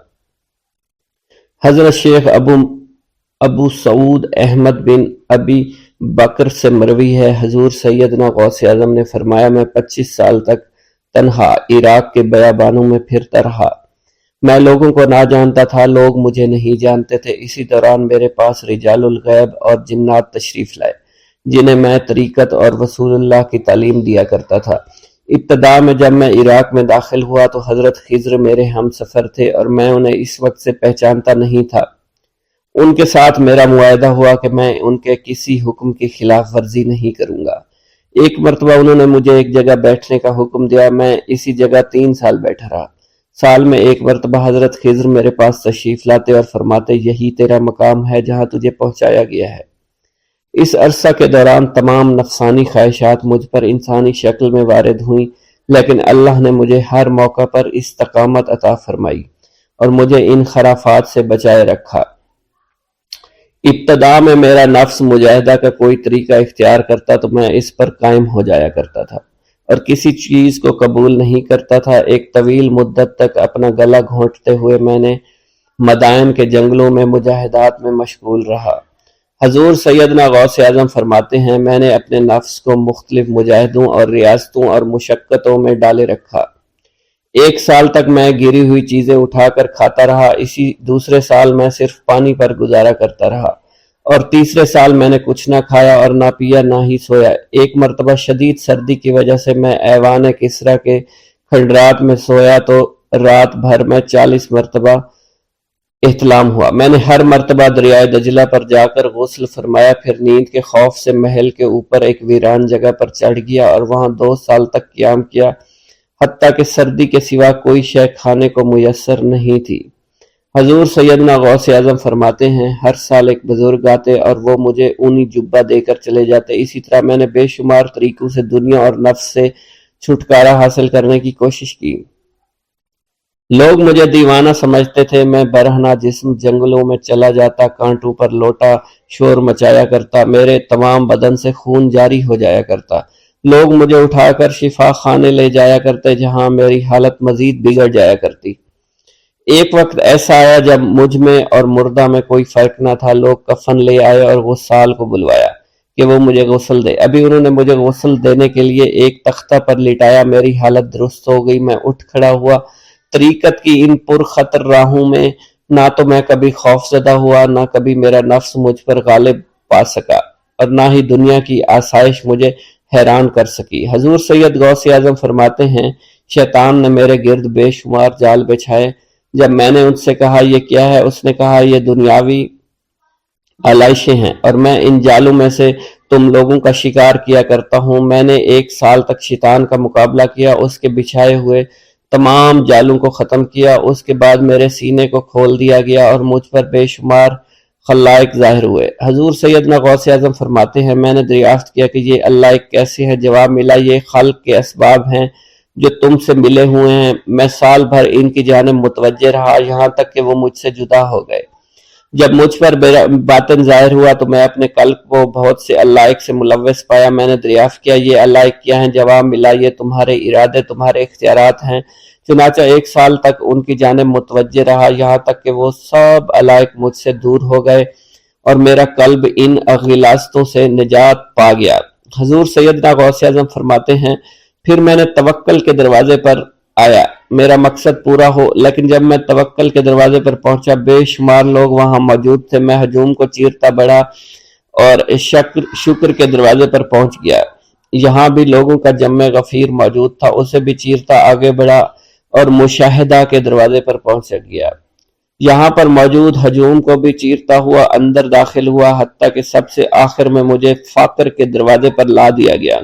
حضرت شیخ ابو سعود احمد بن ابی بکر سے مروی ہے، حضور سیدنا غوث اعظم نے فرمایا، میں 25 سال تک تنہا عراق کے بیابانوں میں پھرتا رہا۔ میں لوگوں کو نہ جانتا تھا، لوگ مجھے نہیں جانتے تھے۔ اسی دوران میرے پاس رجال الغیب اور جنات تشریف لائے جنہیں میں طریقت اور رسول اللہ کی تعلیم دیا کرتا تھا۔ ابتدا میں جب میں عراق میں داخل ہوا تو حضرت خضر میرے ہم سفر تھے اور میں انہیں اس وقت سے پہچانتا نہیں تھا۔ ان کے ساتھ میرا معاہدہ ہوا کہ میں ان کے کسی حکم کی خلاف ورزی نہیں کروں گا۔ ایک مرتبہ انہوں نے مجھے ایک جگہ بیٹھنے کا حکم دیا، میں اسی جگہ 3 سال بیٹھا رہا۔ سال میں ایک مرتبہ حضرت خضر میرے پاس تشریف لاتے اور فرماتے، یہی تیرا مقام ہے جہاں تجھے پہنچایا گیا ہے۔ اس عرصہ کے دوران تمام نفسانی خواہشات مجھ پر انسانی شکل میں وارد ہوئیں، لیکن اللہ نے مجھے ہر موقع پر استقامت عطا فرمائی اور مجھے ان خرافات سے بچائے رکھا۔ ابتدا میں میرا نفس مجاہدہ کا کوئی طریقہ اختیار کرتا تو میں اس پر قائم ہو جایا کرتا تھا اور کسی چیز کو قبول نہیں کرتا تھا۔ ایک طویل مدت تک اپنا گلا گھونٹتے ہوئے میں نے مدائن کے جنگلوں میں مجاہدات میں مشغول رہا۔ حضور سیدنا غوث اعظم فرماتے ہیں، میں نے اپنے نفس کو مختلف مجاہدوں اور ریاستوں اور مشقتوں میں ڈالے رکھا۔ 1 سال تک میں گری ہوئی چیزیں اٹھا کر کھاتا رہا، اسی دوسرے سال میں صرف پانی پر گزارا کرتا رہا اور تیسرے سال میں نے کچھ نہ کھایا اور نہ پیا نہ ہی سویا۔ ایک مرتبہ شدید سردی کی وجہ سے میں ایوان کسریٰ کے کھنڈرات میں سویا تو رات بھر میں 40 مرتبہ احتلام ہوا۔ میں نے ہر مرتبہ دریائے دجلہ پر جا کر غسل فرمایا، پھر نیند کے خوف سے محل کے اوپر ایک ویران جگہ پر چڑھ گیا اور وہاں 2 سال تک قیام کیا، حتیٰ کہ سردی کے سوا کوئی شے کھانے کو میسر نہیں تھی۔ حضور سیدنا غوث اعظم فرماتے ہیں، ہر سال ایک بزرگ آتے اور وہ مجھے اونی جبہ دے کر چلے جاتے۔ اسی طرح میں نے بے شمار طریقوں سے دنیا اور نفس سے چھٹکارا حاصل کرنے کی کوشش کی۔ لوگ مجھے دیوانہ سمجھتے تھے، میں برہنہ جسم جنگلوں میں چلا جاتا، کانٹوں پر لوٹا شور مچایا کرتا، میرے تمام بدن سے خون جاری ہو جایا کرتا۔ لوگ مجھے اٹھا کر شفا خانے لے جایا کرتے جہاں میری حالت مزید بگڑ جایا کرتی۔ ایک وقت ایسا آیا جب مجھ میں اور مردہ میں کوئی فرق نہ تھا۔ لوگ کفن لے آئے اور غسال کو بلوایا کہ وہ مجھے غسل دے۔ ابھی انہوں نے مجھے غسل دینے کے لیے ایک تختہ پر لٹایا، میری حالت درست ہو گئی، میں اٹھ کھڑا ہوا۔ طریقت کی ان پرخطر راہوں میں نہ تو میں کبھی خوف زدہ ہوا، نہ کبھی میرا نفس مجھ پر غالب پا سکا اور نہ ہی دنیا کی آسائش مجھے حیران کر سکی۔ حضور سید غوث اعظم فرماتے ہیں، شیطان نے میرے گرد بے شمار جال بچھائے۔ جب میں نے ان سے کہا یہ کیا ہے، اس نے کہا یہ دنیاوی آلائشیں ہیں اور میں ان جالوں میں سے تم لوگوں کا شکار کیا کرتا ہوں۔ میں نے 1 سال تک شیطان کا مقابلہ کیا، اس کے بچھائے ہوئے تمام جالوں کو ختم کیا۔ اس کے بعد میرے سینے کو کھول دیا گیا اور مجھ پر بے شمار خلائق ظاہر ہوئے۔ حضور سیدنا غوث اعظم فرماتے ہیں، میں نے دریافت کیا کہ یہ اللہ ایک کیسے ہے؟ جواب ملا، یہ خلق کے اسباب ہیں جو تم سے ملے ہوئے ہیں۔ میں سال بھر ان کی جانب متوجہ رہا، یہاں تک کہ وہ مجھ سے جدا ہو گئے۔ جب مجھ پر باطن ظاہر ہوا تو میں اپنے قلب کو بہت سے علائق سے ملوث پایا۔ میں نے دریافت کیا یہ علائق کیا ہیں؟ جواب ملا، یہ تمہارے ارادے، تمہارے اختیارات ہیں۔ چنانچہ 1 سال تک ان کی جانب متوجہ رہا، یہاں تک کہ وہ سب علائق مجھ سے دور ہو گئے اور میرا قلب ان غلاظتوں سے نجات پا گیا۔ حضور سیدنا غوث اعظم فرماتے ہیں، پھر میں نے توکل کے دروازے پر آیا، میرا مقصد پورا ہو، لیکن جب میں توکل کے دروازے پر پہنچا بے شمار لوگ وہاں موجود تھے۔ میں ہجوم کو چیرتا بڑھا اور شکر کے دروازے پر پہنچ گیا، یہاں بھی لوگوں کا جمع غفیر موجود تھا، اسے بھی چیرتا آگے بڑھا اور مشاہدہ کے دروازے پر پہنچ گیا، یہاں پر موجود ہجوم کو بھی چیرتا ہوا اندر داخل ہوا، حتیٰ کہ سب سے آخر میں مجھے فقر کے دروازے پر لا دیا گیا۔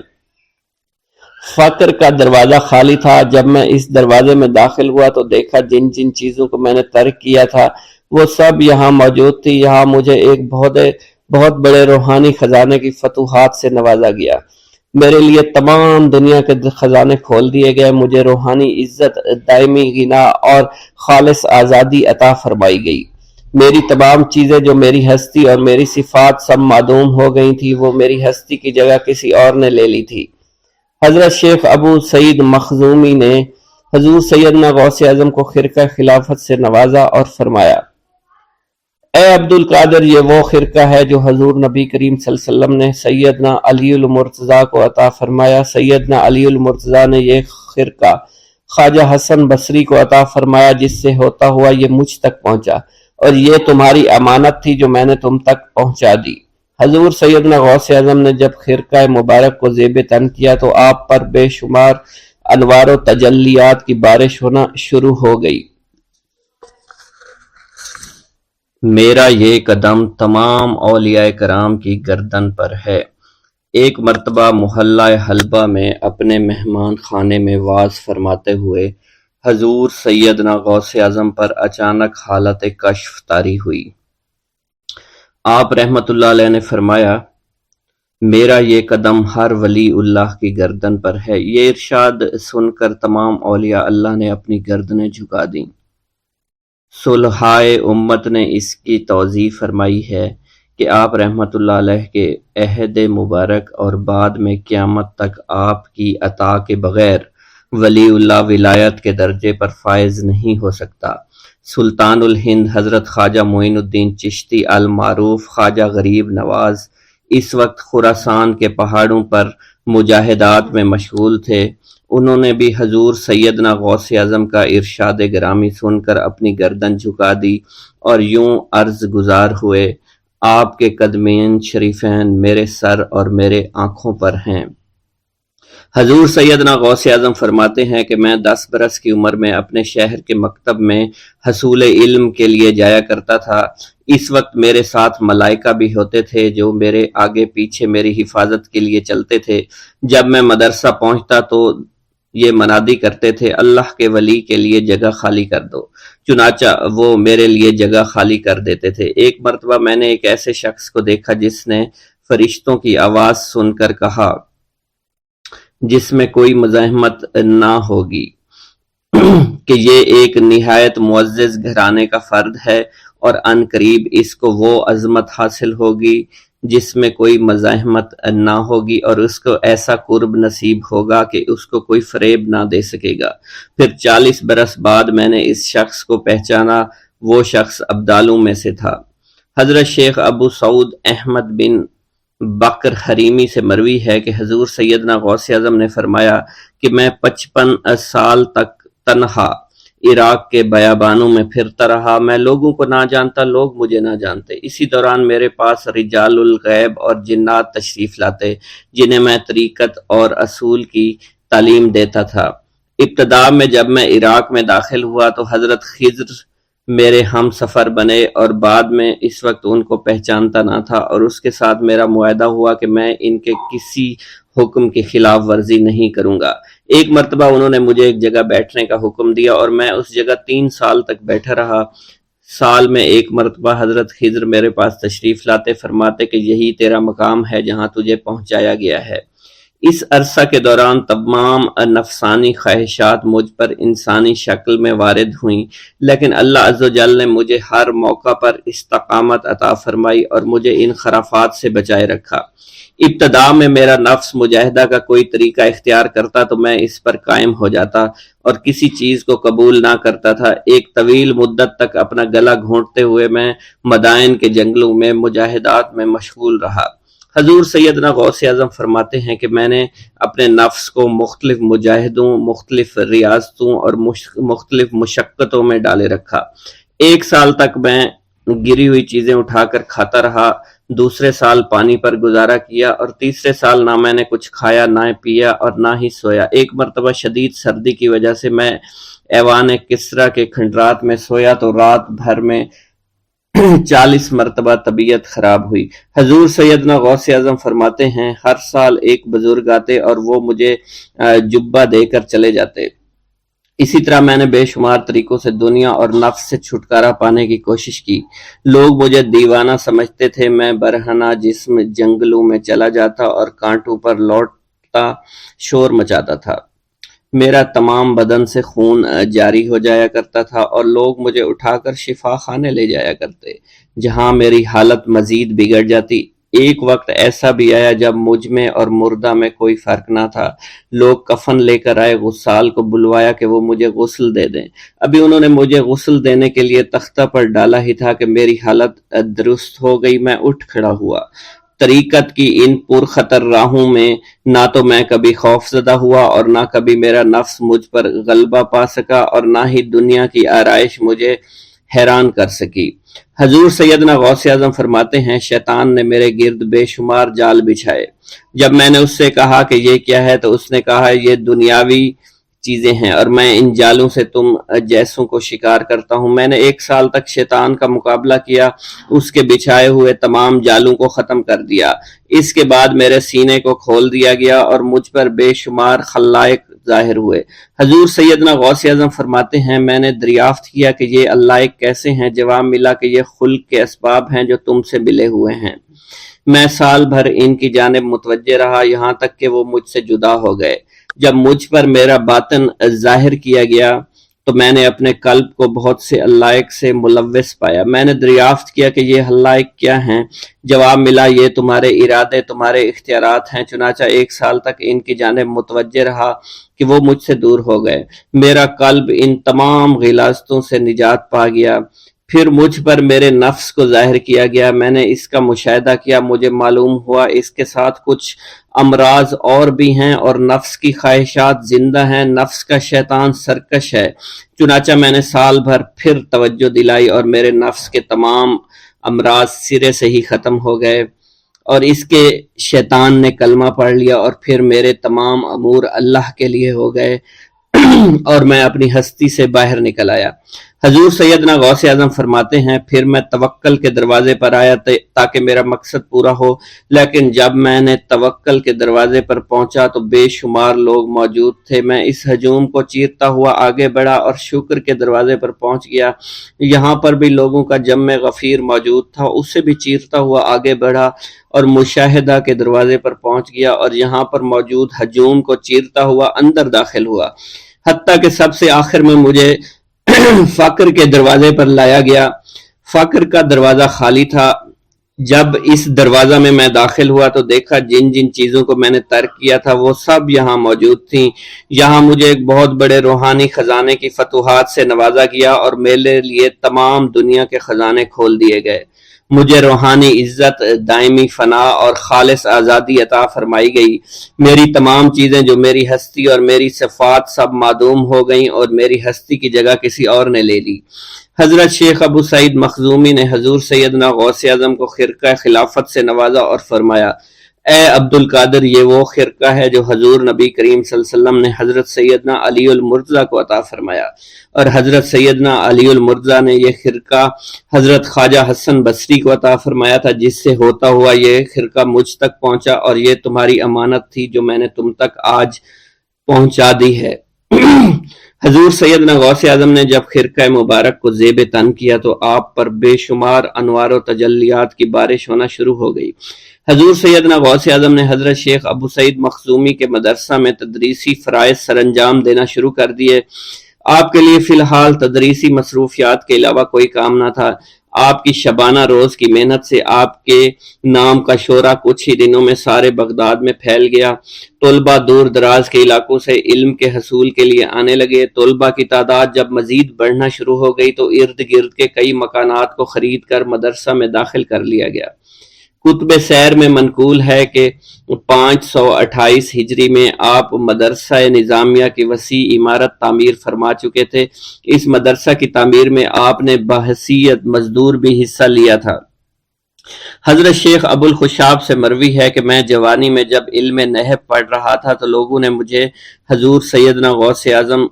فقر کا دروازہ خالی تھا۔ جب میں اس دروازے میں داخل ہوا تو دیکھا جن جن چیزوں کو میں نے ترک کیا تھا وہ سب یہاں موجود تھی۔ یہاں مجھے ایک بہت بہت بڑے روحانی خزانے کی فتوحات سے نوازا گیا۔ میرے لیے تمام دنیا کے خزانے کھول دیے گئے، مجھے روحانی عزت، دائمی غنا اور خالص آزادی عطا فرمائی گئی۔ میری تمام چیزیں جو میری ہستی اور میری صفات سب معدوم ہو گئی تھی، وہ میری ہستی کی جگہ کسی اور نے لے لی تھی۔ حضرت شیخ ابو سعید مخزومی نے حضور سیدنا غوث اعظم کو خرقہ خلافت سے نوازا اور فرمایا: اے عبد القادر، یہ وہ خرقہ ہے جو حضور نبی کریم صلی اللہ علیہ وسلم نے سیدنا علی المرتضیٰ کو عطا فرمایا۔ سیدنا علی المرتضیٰ نے یہ خرقہ خواجہ حسن بصری کو عطا فرمایا، جس سے ہوتا ہوا یہ مجھ تک پہنچا، اور یہ تمہاری امانت تھی جو میں نے تم تک پہنچا دی۔ حضور سیدنا غوث اعظم نے جب خرقہ مبارک کو زیب تن کیا تو آپ پر بے شمار انوار و تجلیات کی بارش ہونا شروع ہو گئی۔ میرا یہ قدم تمام اولیاء کرام کی گردن پر ہے۔ ایک مرتبہ محلہ حلبہ میں اپنے مہمان خانے میں واعظ فرماتے ہوئے حضور سیدنا غوث اعظم پر اچانک حالت کشف طاری ہوئی۔ آپ رحمت اللہ علیہ نے فرمایا: میرا یہ قدم ہر ولی اللہ کی گردن پر ہے۔ یہ ارشاد سن کر تمام اولیاء اللہ نے اپنی گردنیں جھکا دیں۔ صلحائے امت نے اس کی توضیح فرمائی ہے کہ آپ رحمت اللہ علیہ کے عہد مبارک اور بعد میں قیامت تک آپ کی عطا کے بغیر ولی اللہ ولایت کے درجے پر فائز نہیں ہو سکتا۔ سلطان الہند حضرت خواجہ معین الدین چشتی المعروف خواجہ غریب نواز اس وقت خراسان کے پہاڑوں پر مجاہدات میں مشغول تھے۔ انہوں نے بھی حضور سیدنا غوث اعظم کا ارشاد گرامی سن کر اپنی گردن جھکا دی اور یوں عرض گزار ہوئے: آپ کے قدمین شریفین میرے سر اور میرے آنکھوں پر ہیں۔ حضور سیدنا غوث اعظم فرماتے ہیں کہ میں 10 برس کی عمر میں اپنے شہر کے مکتب میں حصول علم کے لیے جایا کرتا تھا۔ اس وقت میرے ساتھ ملائکہ بھی ہوتے تھے جو میرے آگے پیچھے میری حفاظت کے لیے چلتے تھے۔ جب میں مدرسہ پہنچتا تو یہ منادی کرتے تھے: اللہ کے ولی کے لیے جگہ خالی کر دو۔ چنانچہ وہ میرے لیے جگہ خالی کر دیتے تھے۔ ایک مرتبہ میں نے ایک ایسے شخص کو دیکھا جس نے فرشتوں کی آواز سن کر کہا، جس میں کوئی مزاحمت نہ ہوگی، کہ یہ ایک نہایت معزز گھرانے کا فرد ہے اور عن قریب اس کو وہ عظمت حاصل ہوگی جس میں کوئی مزاحمت نہ ہوگی، اور اس کو ایسا قرب نصیب ہوگا کہ اس کو کوئی فریب نہ دے سکے گا۔ پھر 40 برس بعد میں نے اس شخص کو پہچانا، وہ شخص ابدالوں میں سے تھا۔ حضرت شیخ ابو سعود احمد بن بکر حریمی سے مروی ہے کہ حضور سیدنا غوث اعظم نے فرمایا کہ میں 55 سال تک تنہا عراق کے بیابانوں میں پھرتا رہا۔ میں لوگوں کو نہ جانتا، لوگ مجھے نہ جانتے۔ اسی دوران میرے پاس رجال الغیب اور جنات تشریف لاتے، جنہیں میں طریقت اور اصول کی تعلیم دیتا تھا۔ ابتدا میں جب میں عراق میں داخل ہوا تو حضرت خضر میرے ہم سفر بنے، اور بعد میں اس وقت ان کو پہچانتا نہ تھا، اور اس کے ساتھ میرا معاہدہ ہوا کہ میں ان کے کسی حکم کی خلاف ورزی نہیں کروں گا۔ ایک مرتبہ انہوں نے مجھے ایک جگہ بیٹھنے کا حکم دیا اور میں اس جگہ 3 سال تک بیٹھا رہا۔ سال میں ایک مرتبہ حضرت خضر میرے پاس تشریف لاتے، فرماتے کہ یہی تیرا مقام ہے جہاں تجھے پہنچایا گیا ہے۔ اس عرصہ کے دوران تمام نفسانی خواہشات مجھ پر انسانی شکل میں وارد ہوئیں، لیکن اللہ عز و جل نے مجھے ہر موقع پر استقامت عطا فرمائی اور مجھے ان خرافات سے بچائے رکھا۔ ابتدا میں میرا نفس مجاہدہ کا کوئی طریقہ اختیار کرتا تو میں اس پر قائم ہو جاتا اور کسی چیز کو قبول نہ کرتا تھا۔ ایک طویل مدت تک اپنا گلا گھونٹتے ہوئے میں مدائن کے جنگلوں میں مجاہدات میں مشغول رہا۔ حضور سیدنا غوث اعظم فرماتے ہیں کہ میں نے اپنے نفس کو مختلف مجاہدوں، مختلف ریاضتوں اور مختلف مشقتوں میں ڈالے رکھا۔ 1 سال تک میں گری ہوئی چیزیں اٹھا کر کھاتا رہا، دوسرے سال پانی پر گزارا کیا، اور تیسرے سال نہ میں نے کچھ کھایا، نہ پیا اور نہ ہی سویا۔ ایک مرتبہ شدید سردی کی وجہ سے میں ایوان کسریٰ کے کھنڈرات میں سویا تو رات بھر میں 40 مرتبہ طبیعت خراب ہوئی۔ حضور سیدنا غوث اعظم فرماتے ہیں ہر سال ایک بزرگ آتے اور وہ مجھے جبہ دے کر چلے جاتے۔ اسی طرح میں نے بے شمار طریقوں سے دنیا اور نفس سے چھٹکارا پانے کی کوشش کی۔ لوگ مجھے دیوانہ سمجھتے تھے۔ میں برہنہ جسم جنگلوں میں چلا جاتا اور کانٹوں پر لوٹتا شور مچاتا تھا۔ میرا تمام بدن سے خون جاری ہو جایا کرتا تھا اور لوگ مجھے اٹھا کر شفا خانے لے جایا کرتے، جہاں میری حالت مزید بگڑ جاتی۔ ایک وقت ایسا بھی آیا جب مجھ میں اور مردہ میں کوئی فرق نہ تھا۔ لوگ کفن لے کر آئے، غسال کو بلوایا کہ وہ مجھے غسل دے دیں۔ ابھی انہوں نے مجھے غسل دینے کے لیے تختہ پر ڈالا ہی تھا کہ میری حالت درست ہو گئی۔ میں اٹھ کھڑا ہوا۔ طریقت کی ان پرخطر راہوں میں نہ تو میں کبھی خوف زدہ ہوا اور نہ کبھی میرا نفس مجھ پر غلبہ پا سکا، اور نہ ہی دنیا کی آرائش مجھے حیران کر سکی۔ حضور سیدنا غوث اعظم فرماتے ہیں، شیطان نے میرے گرد بے شمار جال بچھائے۔ جب میں نے اس سے کہا کہ یہ کیا ہے تو اس نے کہا یہ دنیاوی چیزیں ہیں اور میں ان جالوں سے تم جیسوں کو شکار کرتا ہوں۔ میں نے 1 سال تک شیطان کا مقابلہ کیا، اس کے بچھائے ہوئے تمام جالوں کو ختم کر دیا۔ اس کے بعد میرے سینے کو کھول دیا گیا اور مجھ پر بے شمار خلائق ظاہر ہوئے۔ حضور سیدنا غوث اعظم فرماتے ہیں، میں نے دریافت کیا کہ یہ علائق کیسے ہیں؟ جواب ملا کہ یہ خلق کے اسباب ہیں جو تم سے ملے ہوئے ہیں۔ میں سال بھر ان کی جانب متوجہ رہا، یہاں تک کہ وہ مجھ سے جدا ہو گئے۔ جب مجھ پر میرا باطن ظاہر کیا گیا تو میں نے اپنے قلب کو بہت سے علائق سے ملوث پایا۔ میں نے دریافت کیا کہ یہ علائق کیا ہیں؟ جواب ملا، یہ تمہارے ارادے، تمہارے اختیارات ہیں۔ چنانچہ 1 سال تک ان کی جانب متوجہ رہا کہ وہ مجھ سے دور ہو گئے۔ میرا قلب ان تمام غلاظتوں سے نجات پا گیا۔ پھر مجھ پر میرے نفس کو ظاہر کیا گیا۔ میں نے اس کا مشاہدہ کیا، مجھے معلوم ہوا اس کے ساتھ کچھ امراض اور بھی ہیں اور نفس کی خواہشات زندہ ہیں۔ نفس کا شیطان سرکش ہے۔ چنانچہ میں نے سال بھر پھر توجہ دلائی اور میرے نفس کے تمام امراض سرے سے ہی ختم ہو گئے اور اس کے شیطان نے کلمہ پڑھ لیا اور پھر میرے تمام امور اللہ کے لیے ہو گئے اور میں اپنی ہستی سے باہر نکل آیا۔ حضور سیدنا غوث اعظم فرماتے ہیں، پھر میں توکل کے دروازے پر آیا تاکہ میرا مقصد پورا ہو، لیکن جب میں نے توکل کے دروازے پر پہنچا تو بے شمار لوگ موجود تھے۔ میں اس ہجوم کو چیرتا ہوا آگے بڑھا اور شکر کے دروازے پر پہنچ گیا۔ یہاں پر بھی لوگوں کا جمع غفیر موجود تھا، اسے بھی چیرتا ہوا آگے بڑھا اور مشاہدہ کے دروازے پر پہنچ گیا اور یہاں پر موجود ہجوم کو چیرتا ہوا اندر داخل ہوا، حتیٰ کہ سب سے آخر میں مجھے فقر کے دروازے پر لایا گیا۔ فقر کا دروازہ خالی تھا۔ جب اس دروازہ میں داخل ہوا تو دیکھا جن جن چیزوں کو میں نے ترک کیا تھا وہ سب یہاں موجود تھیں۔ یہاں مجھے ایک بہت بڑے روحانی خزانے کی فتوحات سے نوازا گیا اور میرے لیے تمام دنیا کے خزانے کھول دیے گئے۔ مجھے روحانی عزت، دائمی فنا اور خالص آزادی عطا فرمائی گئی۔ میری تمام چیزیں جو میری ہستی اور میری صفات سب معدوم ہو گئیں اور میری ہستی کی جگہ کسی اور نے لے لی۔ حضرت شیخ ابو سعید مخزومی نے حضور سیدنا غوث اعظم کو خرقہ خلافت سے نوازا اور فرمایا، اے عبد القادر، یہ وہ خرقہ ہے جو حضور نبی کریم صلی اللہ علیہ وسلم نے حضرت سیدنا علی المرتضیٰ کو عطا فرمایا، اور حضرت سیدنا علی المرتضیٰ نے یہ خرقہ حضرت خواجہ حسن بصری کو عطا فرمایا تھا، جس سے ہوتا ہوا یہ خرقہ مجھ تک پہنچا، اور یہ تمہاری امانت تھی جو میں نے تم تک آج پہنچا دی ہے۔ حضور سیدنا غوث اعظم نے جب خرقہ مبارک کو زیب تن کیا تو آپ پر بے شمار انوار و تجلیات کی بارش ہونا شروع ہو گئی۔ حضور سیدنا غوث اعظم نے حضرت شیخ ابو سعید مخزومی کے مدرسہ میں تدریسی فرائض سر انجام دینا شروع کر دیے۔ آپ کے لیے فی الحال تدریسی مصروفیات کے علاوہ کوئی کام نہ تھا۔ آپ کی شبانہ روز کی محنت سے آپ کے نام کا شعرہ کچھ ہی دنوں میں سارے بغداد میں پھیل گیا۔ طلبہ دور دراز کے علاقوں سے علم کے حصول کے لیے آنے لگے۔ طلبہ کی تعداد جب مزید بڑھنا شروع ہو گئی تو ارد گرد کے کئی مکانات کو خرید کر مدرسہ میں داخل کر لیا گیا۔ کتب سیر میں منقول ہے کہ 528 ہجری میں آپ مدرسہ نظامیہ کی وسیع عمارت تعمیر فرما چکے تھے۔ اس مدرسہ کی تعمیر میں آپ نے بحیثیت مزدور بھی حصہ لیا تھا۔ حضرت شیخ ابو الخشاب سے مروی ہے کہ میں جوانی میں جب علم نحو پڑھ رہا تھا تو لوگوں نے مجھے حضور سیدنا غوث اعظم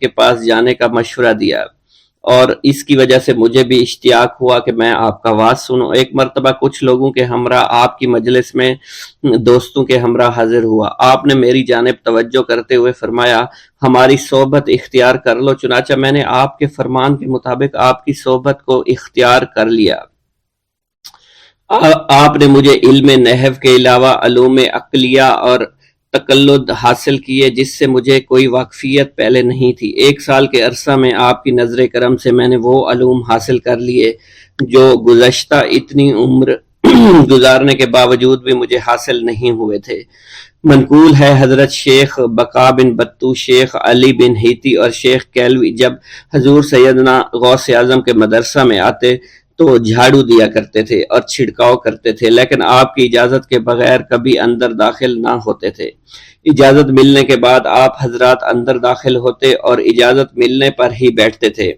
کے پاس جانے کا مشورہ دیا اور اس کی وجہ سے مجھے بھی اشتیاق ہوا کہ میں آپ کا واز سنوں۔ ایک مرتبہ کچھ لوگوں کے ہمراہ آپ کی مجلس میں دوستوں کے ہمراہ حاضر ہوا۔ آپ نے میری جانب توجہ کرتے ہوئے فرمایا ہماری صحبت اختیار کر لو، چنانچہ میں نے آپ کے فرمان کے مطابق آپ کی صحبت کو اختیار کر لیا۔ آپ نے مجھے علم نحو کے علاوہ علوم عقلیہ اور تقلد حاصل کیے جس سے مجھے کوئی واقفیت پہلے نہیں تھی۔ 1 سال کے عرصہ میں آپ کی نظر کرم سے میں نے وہ علوم حاصل کر لیے جو گزشتہ اتنی عمر گزارنے کے باوجود بھی مجھے حاصل نہیں ہوئے تھے۔ منقول ہے حضرت شیخ بقا بن بطو، شیخ علی بن ہیتی اور شیخ کیلوی جب حضور سیدنا غوث اعظم کے مدرسہ میں آتے تو جھاڑو دیا کرتے تھے اور چھڑکاؤ کرتے تھے، لیکن آپ کی اجازت کے بغیر کبھی اندر داخل نہ ہوتے تھے۔ اجازت ملنے کے بعد آپ حضرات اندر داخل ہوتے اور اجازت ملنے پر ہی بیٹھتے تھے۔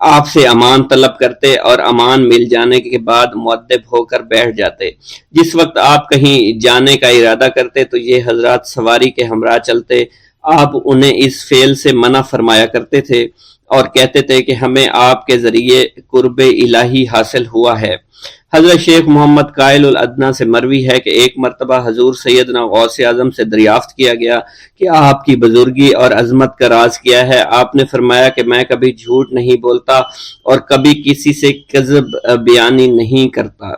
آپ سے امان طلب کرتے اور امان مل جانے کے بعد مؤدب ہو کر بیٹھ جاتے۔ جس وقت آپ کہیں جانے کا ارادہ کرتے تو یہ حضرات سواری کے ہمراہ چلتے۔ آپ انہیں اس فعل سے منع فرمایا کرتے تھے اور کہتے تھے کہ ہمیں آپ کے ذریعے قرب الہی حاصل ہوا ہے۔ حضرت شیخ محمد قائل الادنیٰ سے مروی ہے کہ ایک مرتبہ حضور سیدنا غوث اعظم سے دریافت کیا گیا کہ آپ کی بزرگی اور عظمت کا راز کیا ہے۔ آپ نے فرمایا کہ میں کبھی جھوٹ نہیں بولتا اور کبھی کسی سے کذب بیانی نہیں کرتا۔